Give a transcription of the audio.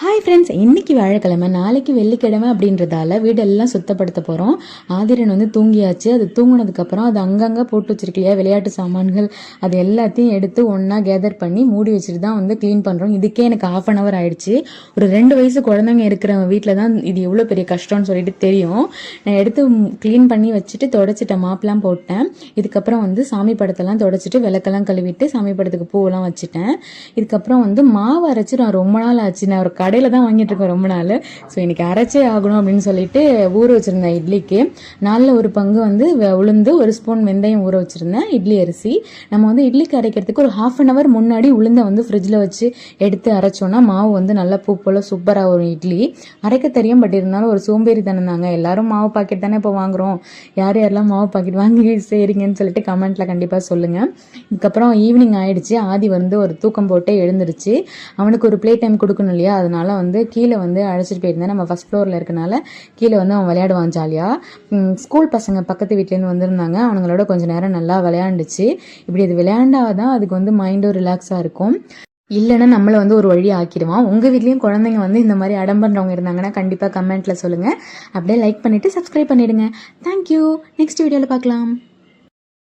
Hi friends, இன்னைக்கு வியாழக்கிழமை, நாளைக்கு வெள்ளிக்கிழமை அப்படின்றதால வீடெல்லாம் சுத்தப்படுத்த போகிறோம். ஆதிரன் வந்து தூங்கியாச்சு. அது தூங்கினதுக்கப்புறம் அது அங்கங்கே போட்டு வச்சிருக்கு இல்லையா விளையாட்டு சாமான்கள், அது எல்லாத்தையும் எடுத்து ஒன்றா கேதர் பண்ணி மூடி வச்சுட்டு தான் வந்து க்ளீன் பண்ணுறோம். இதுக்கே எனக்கு 1/2 hour ஆயிடுச்சு. ஒரு 2 வயசு குழந்தைங்க இருக்கிற வீட்டில் தான் இது எவ்வளோ பெரிய கஷ்டம்னு சொல்லிட்டு தெரியும். நான் எடுத்து க்ளீன் பண்ணி வச்சுட்டு தொடச்சிட்டேன், மாப்லாம் போட்டேன். இதுக்கப்புறம் வந்து சாமி படத்தெல்லாம் தொடச்சிட்டு விளக்கெல்லாம் கழுவிட்டு சாமி படத்துக்கு பூவெல்லாம் வச்சுட்டேன். இதுக்கப்புறம் வந்து மாவு அரைச்சி நான் ரொம்ப நாள் ஆச்சு. நான் ஒரு கடையில் தான் வாங்கிட்டு இருக்கேன் ரொம்ப நாள். ஸோ இன்னைக்கு அரைச்சே ஆகணும் அப்படின்னு சொல்லிட்டு ஊற வச்சுருந்தேன் இட்லிக்கு. 4 பங்கு வந்து உளுந்து, 1 ஸ்பூன் வெந்தயம் ஊற வச்சுருந்தேன். இட்லி அரிசி நம்ம வந்து இட்லிக்கு அரைக்கிறதுக்கு ஒரு 1/2 hour முன்னாடி உளுந்தை வந்து ஃப்ரிட்ஜில் வச்சு எடுத்து அரைச்சோன்னா மாவு வந்து நல்லா பூ போல் சூப்பராக வரும். இட்லி அரைக்க தெரியும், பட் இருந்தாலும் ஒரு சோம்பேறி தானே தாங்க. எல்லாரும் மாவு பாக்கெட் தானே இப்போ வாங்குகிறோம். யாரெல்லாம் மாவு பாக்கெட் வாங்கி செய்கிறீங்கன்னு சொல்லிட்டு கமெண்ட்டில் கண்டிப்பாக சொல்லுங்கள். இதுக்கப்புறம் ஈவினிங் ஆயிடுச்சு. ஆதி வந்து ஒரு தூக்கம் போட்டே எழுந்துருச்சு. அவனுக்கு ஒரு ப்ளே டைம் கொடுக்கணும் இல்லையா, அதனால வந்து கீழே வந்து அழைச்சிட்டு போயிருந்தேன். நம்ம ஃபர்ஸ்ட் ஃப்ளோரில் இருக்கனால கீழே வந்து அவன் விளையாடுவான் ஜாலியாக. ஸ்கூல் பசங்க பக்கத்து வீட்டிலேருந்து வந்திருந்தாங்க. அவங்களோட கொஞ்சம் நேரம் நல்லா விளையாண்டுச்சு. இப்படி அது விளையாண்டாதான் அதுக்கு வந்து மைண்டும் ரிலாக்ஸாக இருக்கும். இல்லைன்னா நம்மளை வந்து ஒரு வழி ஆக்கிடுவான். உங்கள் வீட்லேயும் குழந்தைங்க வந்து இந்த மாதிரி அடம் பண்ணுறவங்க இருந்தாங்கன்னா கண்டிப்பாக கமெண்ட்டில் சொல்லுங்கள். அப்படியே லைக் பண்ணிவிட்டு சப்ஸ்கிரைப் பண்ணிவிடுங்க. தேங்க்யூ. நெக்ஸ்ட் வீடியோவில் பார்க்கலாம்.